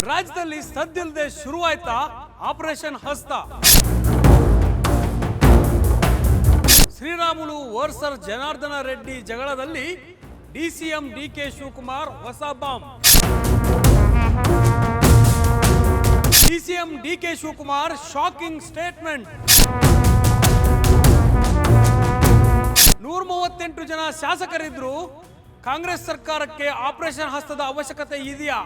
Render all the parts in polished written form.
ರಾಜ್ಯದಲ್ಲಿ ಸದ್ದಿಲ್ಲದೆ ಶುರುವಾಯ್ತಾ ಆಪರೇಷನ್ ಹಸ್ತ. ಶ್ರೀರಾಮುಲು ವರ್ಸಸ್ ಜನಾರ್ದನ ರೆಡ್ಡಿ ಜಗಳದಲ್ಲಿ ಡಿಸಿಎಂ ಡಿಕೆ ಶಿವಕುಮಾರ್ ಹೊಸ bomb. DCM DK Shivakumar shocking statement. 138 ಜನ ಶಾಸಕರಿದ್ರು, ಕಾಂಗ್ರೆಸ್ ಸರ್ಕಾರಕ್ಕೆ ಆಪರೇಷನ್ ಹಸ್ತದ ಅವಶ್ಯಕತೆ ಇದೆಯಾ?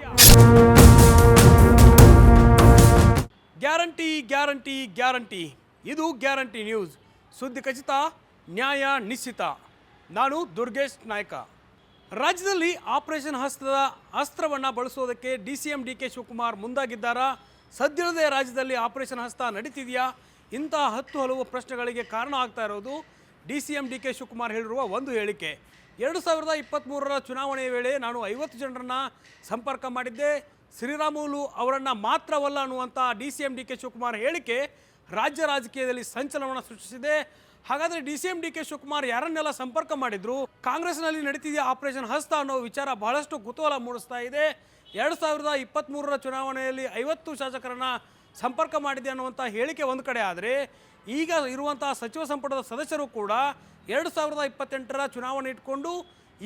ಗ್ಯಾರಂಟಿ ಗ್ಯಾರಂಟಿ ಗ್ಯಾರಂಟಿ, ಇದು ಗ್ಯಾರಂಟಿ ನ್ಯೂಸ್. ಸುದ್ದಿ ಖಚಿತ, ನ್ಯಾಯ ನಿಶ್ಚಿತ. ನಾನು ದುರ್ಗೇಶ್ ನಾಯ್ಕ. ರಾಜ್ಯದಲ್ಲಿ ಆಪರೇಷನ್ ಹಸ್ತದ ಅಸ್ತ್ರವನ್ನು ಬಳಸೋದಕ್ಕೆ ಡಿಸಿಎಂ ಡಿಕೆ ಶಿವಕುಮಾರ್ ಮುಂದಾಗಿದ್ದಾರಾ? ಸದ್ಯದಲ್ಲೇ ರಾಜ್ಯದಲ್ಲಿ ಆಪರೇಷನ್ ಹಸ್ತ ನಡೀತಿದೆಯಾ? ಇಂಥ ಹಲವು ಪ್ರಶ್ನೆಗಳಿಗೆ ಕಾರಣ ಆಗ್ತಾ ಇರೋದು ಡಿಸಿಎಂ ಡಿಕೆ ಶಿವಕುಮಾರ್ ಹೇಳಿರುವ ಒಂದು ಹೇಳಿಕೆ. 2023ರ ಚುನಾವಣೆಯ ವೇಳೆ ನಾನು 50 ಜನರನ್ನು ಸಂಪರ್ಕ ಮಾಡಿದ್ದೆ, ಶ್ರೀರಾಮುಲು ಅವರನ್ನು ಮಾತ್ರವಲ್ಲ ಅನ್ನುವಂಥ ಡಿಸಿಎಂ ಡಿಕೆ ಶಿವಕುಮಾರ್ ಹೇಳಿಕೆ ರಾಜ್ಯ ರಾಜಕೀಯದಲ್ಲಿ ಸಂಚಲನವನ್ನು ಸೃಷ್ಟಿಸಿದೆ. ಹಾಗಾದರೆ ಡಿಸಿಎಂ ಡಿಕೆ ಶಿವಕುಮಾರ್ ಯಾರನ್ನೆಲ್ಲ ಸಂಪರ್ಕ ಮಾಡಿದ್ರು, ಕಾಂಗ್ರೆಸ್ನಲ್ಲಿ ನಡೀತಿದೆಯಾ ಆಪರೇಷನ್ ಹಸ್ತ ಅನ್ನೋ ವಿಚಾರ ಬಹಳಷ್ಟು ಕುತೂಹಲ ಮೂಡಿಸ್ತಾ ಇದೆ. 2023ರ ಚುನಾವಣೆಯಲ್ಲಿ 50 ಶಾಸಕರನ್ನು ಸಂಪರ್ಕ ಮಾಡಿದೆ ಅನ್ನುವಂಥ ಹೇಳಿಕೆ ಒಂದು ಕಡೆ ಆದರೆ, ಈಗ ಇರುವಂತಹ ಸಚಿವ ಸಂಪುಟದ ಸದಸ್ಯರು ಕೂಡ 2028ರ ಚುನಾವಣೆ ಇಟ್ಕೊಂಡು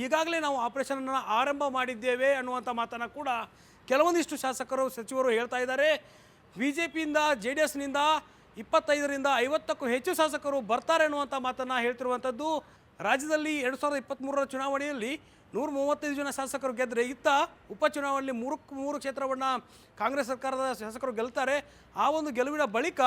ಈಗಾಗಲೇ ನಾವು ಆಪರೇಷನನ್ನು ಆರಂಭ ಮಾಡಿದ್ದೇವೆ ಅನ್ನುವಂಥ ಮಾತನ್ನು ಕೂಡ ಕೆಲವೊಂದಿಷ್ಟು ಶಾಸಕರು ಸಚಿವರು ಹೇಳ್ತಾ ಇದ್ದಾರೆ. BJPಯಿಂದ JDSನಿಂದ 25ರಿಂದ 50ಕ್ಕೂ ಹೆಚ್ಚು ಶಾಸಕರು ಬರ್ತಾರೆ ಅನ್ನುವಂಥ ಮಾತನ್ನು ಹೇಳ್ತಿರುವಂಥದ್ದು. ರಾಜ್ಯದಲ್ಲಿ 2023ರ ಚುನಾವಣೆಯಲ್ಲಿ 135 ಜನ ಶಾಸಕರು ಗೆದ್ದರೆ, ಇತ್ತ ಉಪಚುನಾವಣೆಯಲ್ಲಿ 3 ಕ್ಷೇತ್ರವನ್ನು ಕಾಂಗ್ರೆಸ್ ಸರ್ಕಾರದ ಶಾಸಕರು ಗೆಲ್ತಾರೆ. ಆ ಒಂದು ಗೆಲುವಿನ ಬಳಿಕ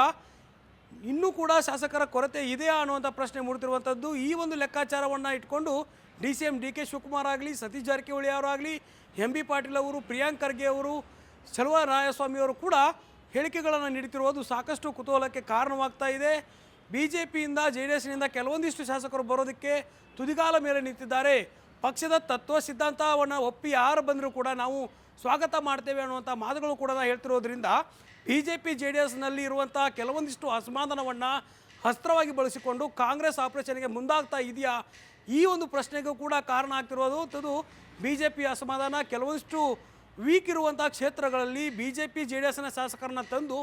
ಇನ್ನೂ ಕೂಡ ಶಾಸಕರ ಕೊರತೆ ಇದೆಯಾ ಅನ್ನುವಂಥ ಪ್ರಶ್ನೆ ಮೂಡ್ತಿರುವಂಥದ್ದು. ಈ ಒಂದು ಲೆಕ್ಕಾಚಾರವನ್ನು ಇಟ್ಕೊಂಡು ಡಿಸಿಎಂ ಡಿಕೆ ಶಿವಕುಮಾರ್ ಆಗಲಿ, ಸತೀಶ್ ಜಾರಕಿಹೊಳಿ ಅವರಾಗಲಿ, MB ಪಾಟೀಲ್ ಅವರು, ಪ್ರಿಯಾಂಕ್ ಖರ್ಗೆ ಅವರು, ಚಲುವರಾಯಸ್ವಾಮಿ ಅವರು ಕೂಡ ಹೇಳಿಕೆಗಳನ್ನು ನೀಡುತ್ತಿರುವುದು ಸಾಕಷ್ಟು ಕುತೂಹಲಕ್ಕೆ ಕಾರಣವಾಗ್ತಾ ಇದೆ. BJPಯಿಂದ JDSನಿಂದ ಕೆಲವೊಂದಿಷ್ಟು ಶಾಸಕರು ಬರೋದಕ್ಕೆ ತುದಿಗಾಲ ಮೇಲೆ ನಿಂತಿದ್ದಾರೆ. ಪಕ್ಷದ ತತ್ವ ಸಿದ್ಧಾಂತವನ್ನು ಒಪ್ಪಿ ಯಾರು ಬಂದರೂ ಕೂಡ ನಾವು ಸ್ವಾಗತ ಮಾಡ್ತೇವೆ ಅನ್ನುವಂಥ ಮಾತುಗಳು ಕೂಡ ಹೇಳ್ತಿರೋದ್ರಿಂದ BJP JDSನಲ್ಲಿ ಇರುವಂಥ ಕೆಲವೊಂದಿಷ್ಟು ಅಸಮಾಧಾನವನ್ನು ಅಸ್ತ್ರವಾಗಿ ಬಳಸಿಕೊಂಡು ಕಾಂಗ್ರೆಸ್ ಆಪರೇಷನ್ಗೆ ಮುಂದಾಗ್ತಾ ಇದೆಯಾ, ಈ ಒಂದು ಪ್ರಶ್ನೆಗೂ ಕೂಡ ಕಾರಣ ಆಗ್ತಿರೋದು. BJP ಅಸಮಾಧಾನ, ಕೆಲವೊಂದಿಷ್ಟು ವೀಕ್ ಇರುವಂಥ ಕ್ಷೇತ್ರಗಳಲ್ಲಿ BJP JDSನ ಶಾಸಕರನ್ನ ತಂದು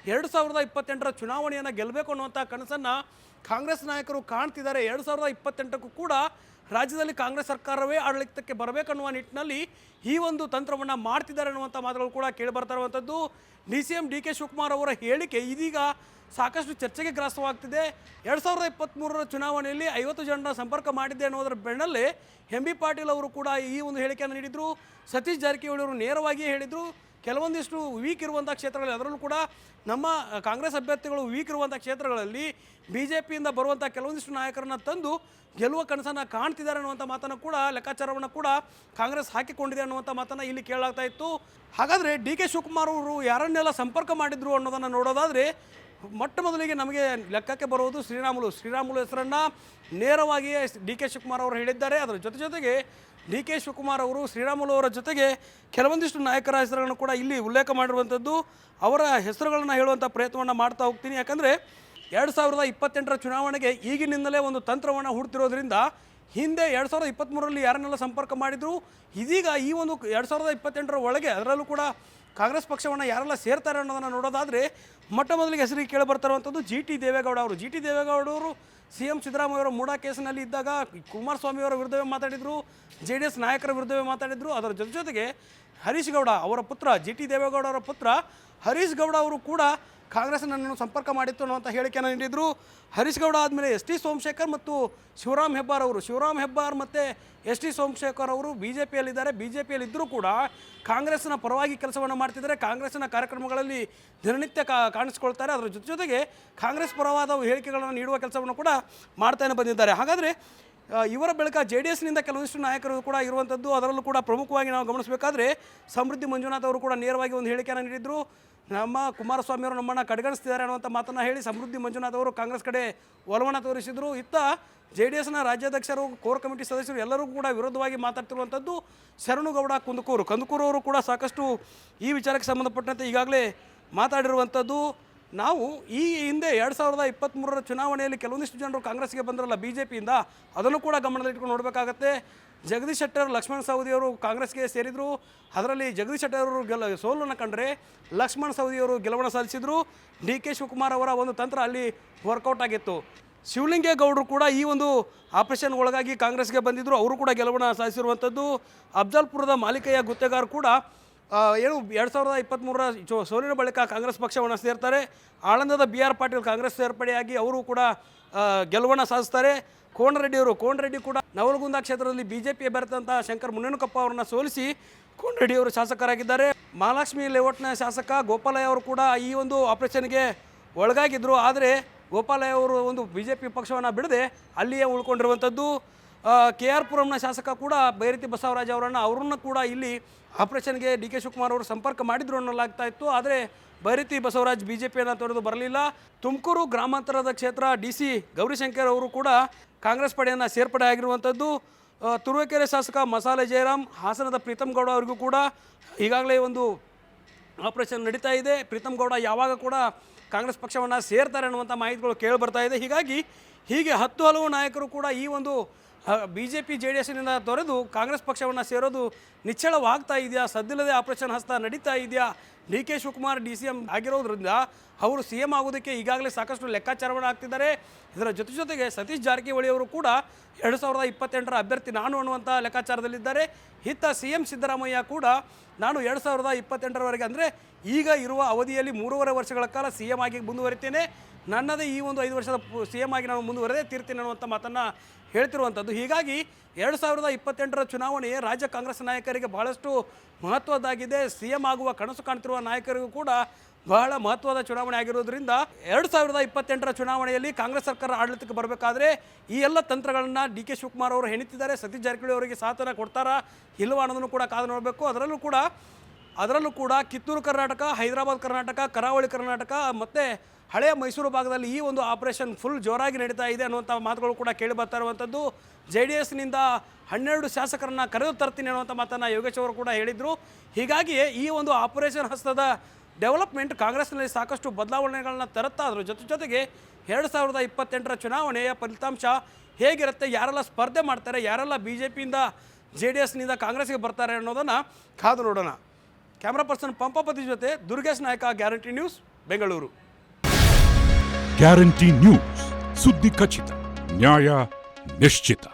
2028ರ ಚುನಾವಣೆಯನ್ನು ಗೆಲ್ಲಬೇಕು ಅನ್ನುವಂಥ ಕನಸನ್ನು ಕಾಂಗ್ರೆಸ್ ನಾಯಕರು ಕಾಣ್ತಿದ್ದಾರೆ. 2028ಕ್ಕೂ ಕೂಡ ರಾಜ್ಯದಲ್ಲಿ ಕಾಂಗ್ರೆಸ್ ಸರ್ಕಾರವೇ ಆಡಳಿತಕ್ಕೆ ಬರಬೇಕನ್ನುವ ನಿಟ್ಟಿನಲ್ಲಿ ಈ ಒಂದು ತಂತ್ರವನ್ನು ಮಾಡ್ತಿದ್ದಾರೆ ಅನ್ನುವಂಥ ಮಾತುಗಳು ಕೂಡ ಕೇಳಿಬರ್ತಾ ಇರುವಂಥದ್ದು. ಡಿಸಿಎಂ ಡಿಕೆ ಶಿವಕುಮಾರ್ ಅವರ ಹೇಳಿಕೆ ಇದೀಗ ಸಾಕಷ್ಟು ಚರ್ಚೆಗೆ ಗ್ರಾಸವಾಗ್ತಿದೆ. 2023ರ ಚುನಾವಣೆಯಲ್ಲಿ 50 ಜನರ ಸಂಪರ್ಕ ಮಾಡಿದ್ದೆ ಅನ್ನೋದರ ಬೆನ್ನಲ್ಲೇ MB ಪಾಟೀಲ್ ಅವರು ಕೂಡ ಈ ಒಂದು ಹೇಳಿಕೆಯನ್ನು ನೀಡಿದರು. ಸತೀಶ್ ಜಾರಕಿಹೊಳಿ ಅವರು ನೇರವಾಗಿಯೇ ಹೇಳಿದರು, ಕೆಲವೊಂದಿಷ್ಟು ವೀಕ್ ಇರುವಂಥ ಕ್ಷೇತ್ರಗಳಲ್ಲಿ, ಅದರಲ್ಲೂ ಕೂಡ ನಮ್ಮ ಕಾಂಗ್ರೆಸ್ ಅಭ್ಯರ್ಥಿಗಳು ವೀಕ್ ಇರುವಂಥ ಕ್ಷೇತ್ರಗಳಲ್ಲಿ BJPಯಿಂದ ಬರುವಂಥ ಕೆಲವೊಂದಿಷ್ಟು ನಾಯಕರನ್ನು ತಂದು ಗೆಲ್ಲುವ ಕನಸನ್ನು ಕಾಣ್ತಿದ್ದಾರೆ ಅನ್ನುವಂಥ ಮಾತನ್ನು ಕೂಡ, ಲೆಕ್ಕಾಚಾರವನ್ನು ಕೂಡ ಕಾಂಗ್ರೆಸ್ ಹಾಕಿಕೊಂಡಿದೆ ಅನ್ನುವಂಥ ಮಾತನ್ನು ಇಲ್ಲಿ ಕೇಳಲಾಗ್ತಾ ಇತ್ತು. ಹಾಗಾದರೆ DK ಶಿವಕುಮಾರ್ ಅವರು ಯಾರನ್ನೆಲ್ಲ ಸಂಪರ್ಕ ಮಾಡಿದ್ರು ಅನ್ನೋದನ್ನು ನೋಡೋದಾದರೆ, ಮೊಟ್ಟ ಮೊದಲಿಗೆ ನಮಗೆ ಲೆಕ್ಕಕ್ಕೆ ಬರುವುದು ಶ್ರೀರಾಮುಲು ಹೆಸರನ್ನು ನೇರವಾಗಿಯೇ DK ಶಿವಕುಮಾರ್ ಅವರು ಹೇಳಿದ್ದಾರೆ. ಅದರ ಜೊತೆಗೆ DK ಶಿವಕುಮಾರ್ ಅವರು ಶ್ರೀರಾಮುಲು ಅವರ ಜೊತೆಗೆ ಕೆಲವೊಂದಿಷ್ಟು ನಾಯಕರ ಹೆಸರುಗಳನ್ನು ಕೂಡ ಇಲ್ಲಿ ಉಲ್ಲೇಖ ಮಾಡಿರುವಂಥದ್ದು. ಅವರ ಹೆಸರುಗಳನ್ನು ಹೇಳುವಂಥ ಪ್ರಯತ್ನವನ್ನು ಮಾಡ್ತಾ ಹೋಗ್ತೀನಿ. ಯಾಕಂದರೆ 2028ರ ಚುನಾವಣೆಗೆ ಈಗಿನಿಂದಲೇ ಒಂದು ತಂತ್ರವನ್ನು ಹುಡ್ತಿರೋದ್ರಿಂದ ಹಿಂದೆ 2023ರಲ್ಲಿ ಯಾರನ್ನೆಲ್ಲ ಸಂಪರ್ಕ ಮಾಡಿದ್ರು, ಇದೀಗ ಈ ಒಂದು 2028ರ ಒಳಗೆ ಅದರಲ್ಲೂ ಕೂಡ ಕಾಂಗ್ರೆಸ್ ಪಕ್ಷವನ್ನು ಯಾರೆಲ್ಲ ಸೇರ್ತಾರೆ ಅನ್ನೋದನ್ನು ನೋಡೋದಾದರೆ, ಮೊಟ್ಟ ಮೊದಲಿಗೆ ಹೆಸರಿಗೆ ಕೇಳಿ ಬರ್ತಾ ಇರುವಂಥದ್ದು GT ದೇವೇಗೌಡ ಅವರು. GT ದೇವೇಗೌಡ ಅವರು CM ಸಿದ್ದರಾಮಯ್ಯ ಅವರ ಮೂಡಾ ಕೇಸಿನಲ್ಲಿ ಇದ್ದಾಗ ಕುಮಾರಸ್ವಾಮಿಯವರ ವಿರುದ್ಧವೇ ಮಾತಾಡಿದರು, JDS ನಾಯಕರ ವಿರುದ್ಧವೇ ಮಾತಾಡಿದರು. ಅದರ ಜೊತೆಗೆ ಹರೀಶ್ ಗೌಡ ಅವರ ಪುತ್ರ, GT ದೇವೇಗೌಡ ಅವರ ಪುತ್ರ ಹರೀಶ್ ಗೌಡ ಅವರು ಕೂಡ ಕಾಂಗ್ರೆಸ್ನನ್ನು ಸಂಪರ್ಕ ಮಾಡಿತ್ತು ಅನ್ನುವಂಥ ಹೇಳಿಕೆಯನ್ನು ನೀಡಿದರು. ಹರೀಶ್ ಗೌಡ ಆದಮೇಲೆ ST ಸೋಮಶೇಖರ್ ಮತ್ತು ಶಿವರಾಮ್ ಹೆಬ್ಬಾರ್ ಅವರು, ಶಿವರಾಮ್ ಹೆಬ್ಬಾರ್ ಮತ್ತು ST ಸೋಮಶೇಖರ್ ಅವರು BJPಯಲ್ಲಿದ್ದಾರೆ. BJPಯಲ್ಲಿದ್ದರೂ ಕೂಡ ಕಾಂಗ್ರೆಸ್ನ ಪರವಾಗಿ ಕೆಲಸವನ್ನು ಮಾಡ್ತಿದ್ದಾರೆ, ಕಾಂಗ್ರೆಸ್ನ ಕಾರ್ಯಕ್ರಮಗಳಲ್ಲಿ ದಿನನಿತ್ಯ ಕಾಣಿಸ್ಕೊಳ್ತಾರೆ. ಅದರ ಜೊತೆಗೆ ಕಾಂಗ್ರೆಸ್ ಪರವಾದ ಹೇಳಿಕೆಗಳನ್ನು ನೀಡುವ ಕೆಲಸವನ್ನು ಕೂಡ ಮಾಡ್ತಾನೆ ಬಂದಿದ್ದಾರೆ. ಹಾಗಾದರೆ ಇವರ ಬಳಿಕ JDSನಿಂದ ಕೆಲವೊಂದಿಷ್ಟು ನಾಯಕರು ಕೂಡ ಇರುವಂಥದ್ದು. ಅದರಲ್ಲೂ ಕೂಡ ಪ್ರಮುಖವಾಗಿ ನಾವು ಗಮನಿಸಬೇಕಾದ್ರೆ ಸಮೃದ್ಧಿ ಮಂಜುನಾಥ್ ಅವರು ಕೂಡ ನೇರವಾಗಿ ಒಂದು ಹೇಳಿಕೆಯನ್ನು ನೀಡಿದರು. ನಮ್ಮ ಕುಮಾರಸ್ವಾಮಿಯವರು ನಮ್ಮನ್ನು ಕಡೆಗಣಿಸ್ತಿದ್ದಾರೆ ಅನ್ನುವಂಥ ಮಾತನ್ನು ಹೇಳಿ ಸಮೃದ್ಧಿ ಮಂಜುನಾಥ್ ಅವರು ಕಾಂಗ್ರೆಸ್ ಕಡೆ ಒಲವನ್ನು ತೋರಿಸಿದರು. ಇತ್ತ JDSನ ರಾಜ್ಯಾಧ್ಯಕ್ಷರು, ಕೋರ್ ಕಮಿಟಿ ಸದಸ್ಯರು ಎಲ್ಲರೂ ಕೂಡ ವಿರೋಧವಾಗಿ ಮಾತಾಡ್ತಿರುವಂಥದ್ದು ಶರಣುಗೌಡ ಕಂದುಕೂರು ಅವರು ಕೂಡ ಸಾಕಷ್ಟು ಈ ವಿಚಾರಕ್ಕೆ ಸಂಬಂಧಪಟ್ಟಂತೆ ಈಗಾಗಲೇ ಮಾತಾಡಿರುವಂಥದ್ದು. ನಾವು ಈ ಹಿಂದೆ 2023 ಚುನಾವಣೆಯಲ್ಲಿ ಕೆಲವೊಂದಿಷ್ಟು ಜನರು ಕಾಂಗ್ರೆಸ್ಗೆ ಬಂದ್ರಲ್ಲ ಬಿ ಜೆ ಪಿಯಿಂದ, ಅದನ್ನು ಕೂಡ ಗಮನದಲ್ಲಿಟ್ಕೊಂಡು ನೋಡಬೇಕಾಗತ್ತೆ. ಜಗದೀಶ್ ಶೆಟ್ಟರ್, ಲಕ್ಷ್ಮಣ ಸವದಿಯವರು ಕಾಂಗ್ರೆಸ್ಗೆ ಸೇರಿದರು. ಅದರಲ್ಲಿ ಜಗದೀಶ್ ಶೆಟ್ಟರ್ ಅವರು ಸೋಲನ್ನು ಕಂಡ್ರೆ ಲಕ್ಷ್ಮಣ ಸವದಿಯವರು ಗೆಲುವನ್ನು ಸಾಧಿಸಿದರು. ಡಿ ಕೆ ಶಿವಕುಮಾರ್ ಅವರ ಒಂದು ತಂತ್ರ ಅಲ್ಲಿ ವರ್ಕೌಟ್ ಆಗಿತ್ತು. ಶಿವಲಿಂಗೇಗೌಡರು ಕೂಡ ಈ ಒಂದು ಆಪರೇಷನ್ ಒಳಗಾಗಿ ಕಾಂಗ್ರೆಸ್ಗೆ ಬಂದಿದ್ದರು, ಅವರು ಕೂಡ ಗೆಲುವನ್ನು ಸಾಧಿಸಿರುವಂಥದ್ದು. ಅಫ್ಜಲ್ಪುರದ ಮಾಲಿಕೆಯ ಗುತ್ತೇಗಾರ್ ಕೂಡ 2023 ಸೋಲಿನ ಬಳಿಕ ಕಾಂಗ್ರೆಸ್ ಪಕ್ಷವನ್ನು ಸೇರ್ತಾರೆ. ಆಳಂದದ ಬಿ ಆರ್ ಪಾಟೀಲ್ ಕಾಂಗ್ರೆಸ್ ಸೇರ್ಪಡೆಯಾಗಿ ಅವರು ಕೂಡ ಗೆಲುವನ್ನು ಸಾಧಿಸ್ತಾರೆ. ಕೋನರೆಡ್ಡಿ ಕೂಡ ನವಲಗುಂದ ಕ್ಷೇತ್ರದಲ್ಲಿ ಬಿಜೆಪಿ ಅಭ್ಯರ್ಥಿಯಂಥ ಶಂಕರ್ ಮುನೇನಕೊಪ್ಪ ಅವರನ್ನು ಸೋಲಿಸಿ ಕೋನರೆಡ್ಡಿಯವರು ಶಾಸಕರಾಗಿದ್ದಾರೆ. ಮಹಾಲಕ್ಷ್ಮಿ ಲೇಔಟ್ನ ಶಾಸಕ ಗೋಪಾಲಯ್ಯ ಅವರು ಕೂಡ ಈ ಒಂದು ಆಪರೇಷನ್ಗೆ ಒಳಗಾಗಿದ್ದರು. ಆದರೆ ಗೋಪಾಲಯ್ಯ ಅವರು ಒಂದು ಬಿಜೆಪಿ ಪಕ್ಷವನ್ನು ಬಿಡದೆ ಅಲ್ಲಿಯೇ ಉಳ್ಕೊಂಡಿರುವಂಥದ್ದು. ಕೆ ಆರ್ ಪುರಂನ ಶಾಸಕ ಕೂಡ ಬೈರತಿ ಬಸವರಾಜ್ ಅವರನ್ನು ಕೂಡ ಇಲ್ಲಿ ಆಪರೇಷನ್ಗೆ ಡಿ ಕೆ ಶಿವಕುಮಾರ್ ಅವರು ಸಂಪರ್ಕ ಮಾಡಿದ್ರು ಅನ್ನಲಾಗ್ತಾ ಇತ್ತು. ಆದರೆ ಬೈರತಿ ಬಸವರಾಜ್ ಬಿ ಜೆ ಪಿಯನ್ನು ತೊರೆದು ಬರಲಿಲ್ಲ. ತುಮಕೂರು ಗ್ರಾಮಾಂತರದ ಕ್ಷೇತ್ರ ಡಿ ಸಿ ಗೌರಿಶಂಕರ್ ಅವರು ಕೂಡ ಕಾಂಗ್ರೆಸ್ ಪಡೆಯನ್ನು ಸೇರ್ಪಡೆ ಆಗಿರುವಂಥದ್ದು. ತುರುವೇಕೆರೆ ಶಾಸಕ ಮಸಾಲೆ ಜಯರಾಮ್, ಹಾಸನದ ಪ್ರೀತಮ್ ಗೌಡ ಅವರಿಗೂ ಕೂಡ ಈಗಾಗಲೇ ಒಂದು ಆಪರೇಷನ್ ನಡೀತಾ ಇದೆ. ಪ್ರೀತಮ್ ಗೌಡ ಯಾವಾಗ ಕೂಡ ಕಾಂಗ್ರೆಸ್ ಪಕ್ಷವನ್ನು ಸೇರ್ತಾರೆ ಅನ್ನುವಂಥ ಮಾಹಿತಿಗಳು ಕೇಳಿ ಬರ್ತಾ ಇದೆ. ಹೀಗೆ 10 ಹಲವು ನಾಯಕರು ಕೂಡ ಈ ಒಂದು B J P J D ಎಸ್ನಿಂದ ತೊರೆದು ಕಾಂಗ್ರೆಸ್ ಪಕ್ಷವನ್ನು ಸೇರೋದು ನಿಚ್ಚಳವಾಗ್ತಾ ಇದೆಯಾ? ಸದ್ದಿಲ್ಲದೆ ಆಪರೇಷನ್ ಹಸ್ತ ನಡೀತಾ ಇದೆಯಾ? D K Shivakumar D C M ಆಗಿರೋದ್ರಿಂದ ಅವರು ಸಿ ಎಂ ಆಗೋದಕ್ಕೆ ಈಗಾಗಲೇ ಸಾಕಷ್ಟು ಲೆಕ್ಕಾಚಾರವನ್ನು ಹಾಕ್ತಿದ್ದಾರೆ. ಇದರ ಜೊತೆಗೆ ಸತೀಶ್ ಜಾರಕಿಹೊಳಿ ಅವರು ಕೂಡ 2028ರ ಅಭ್ಯರ್ಥಿ ನಾನು ಅನ್ನುವಂಥ ಲೆಕ್ಕಾಚಾರದಲ್ಲಿದ್ದಾರೆ. ಇತ್ತ ಸಿ ಎಂ ಸಿದ್ದರಾಮಯ್ಯ ಕೂಡ ನಾನು 2028ರವರೆಗೆ ಅಂದರೆ ಈಗ ಇರುವ ಅವಧಿಯಲ್ಲಿ 3.5 ವರ್ಷಗಳ ಕಾಲ ಸಿ ಎಂ ಆಗಿ ಮುಂದುವರಿತೇನೆ, ನನ್ನದೇ ಈ ಒಂದು 5 ವರ್ಷದ ಸಿ ಎಂ ಆಗಿ ನಾನು ಮುಂದುವರೆದೇ ತೀರ್ತೀನಿ ಅನ್ನುವಂಥ ಮಾತನ್ನು ಹೇಳ್ತಿರುವಂಥದ್ದು. ಹೀಗಾಗಿ 2028ರ ಚುನಾವಣೆ ರಾಜ್ಯ ಕಾಂಗ್ರೆಸ್ ನಾಯಕರಿಗೆ ಬಹಳಷ್ಟು ಮಹತ್ವದ್ದಾಗಿದೆ. ಸಿ ಎಂ ಆಗುವ ಕನಸು ಕಾಣ್ತಿರುವ ನಾಯಕರಿಗೂ ಕೂಡ ಬಹಳ ಮಹತ್ವದ ಚುನಾವಣೆ ಆಗಿರೋದ್ರಿಂದ 2028ರ ಚುನಾವಣೆಯಲ್ಲಿ ಕಾಂಗ್ರೆಸ್ ಸರ್ಕಾರ ಆಡಳಿತಕ್ಕೆ ಬರಬೇಕಾದ್ರೆ ಈ ಎಲ್ಲ ತಂತ್ರಗಳನ್ನು ಡಿ ಕೆ ಶಿವಕುಮಾರ್ ಅವರು ಹೆಣಿತಿದ್ದಾರೆ. ಸತೀಶ್ ಜಾರಕಿಹೊಳಿ ಅವರಿಗೆ ಸಾಥನ್ನು ಕೊಡ್ತಾರಾ ಇಲ್ಲವಾ ಅನ್ನೋದನ್ನು ಕೂಡ ಕಾದು ನೋಡಬೇಕು. ಅದರಲ್ಲೂ ಕೂಡ ಕಿತ್ತೂರು ಕರ್ನಾಟಕ, ಹೈದರಾಬಾದ್ ಕರ್ನಾಟಕ, ಕರಾವಳಿ ಕರ್ನಾಟಕ ಮತ್ತು ಹಳೆಯ ಮೈಸೂರು ಭಾಗದಲ್ಲಿ ಈ ಒಂದು ಆಪರೇಷನ್ ಫುಲ್ ಜೋರಾಗಿ ನಡೀತಾ ಇದೆ ಅನ್ನುವಂಥ ಮಾತುಗಳು ಕೂಡ ಕೇಳಿ ಬರ್ತಾ ಇರುವಂಥದ್ದು. ಜೆ ಡಿ ಎಸ್ನಿಂದ 12 ಶಾಸಕರನ್ನು ಕರೆದು ತರ್ತೀನಿ ಅನ್ನುವಂಥ ಮಾತನ್ನು ಯೋಗೇಶ್ ಅವರು ಕೂಡ ಹೇಳಿದರು. ಹೀಗಾಗಿ ಈ ಒಂದು ಆಪರೇಷನ್ ಹಸ್ತದ ಡೆವಲಪ್ಮೆಂಟ್ ಕಾಂಗ್ರೆಸ್ನಲ್ಲಿ ಸಾಕಷ್ಟು ಬದಲಾವಣೆಗಳನ್ನ ತರುತ್ತಾ ಅದ್ರ ಜೊತೆಗೆ 2028ರ ಚುನಾವಣೆಯ ಫಲಿತಾಂಶ ಹೇಗಿರುತ್ತೆ, ಯಾರೆಲ್ಲ ಸ್ಪರ್ಧೆ ಮಾಡ್ತಾರೆ, ಯಾರೆಲ್ಲ ಬಿ ಜೆ ಪಿಯಿಂದ ಜೆ ಡಿ ಎಸ್ನಿಂದ ಕಾಂಗ್ರೆಸ್ಗೆ ಬರ್ತಾರೆ ಅನ್ನೋದನ್ನು ಕಾದು ನೋಡೋಣ. ಕ್ಯಾಮ್ರಾ ಪರ್ಸನ್ ಪಂಪಪತಿ ಜೊತೆ ದುರ್ಗೇಶ್ ನಾಯಕ, guarantee news, Bengaluru. Guarantee news, ಸುದ್ದಿ ಖಚಿತ, ನ್ಯಾಯ ನಿಶ್ಚಿತ.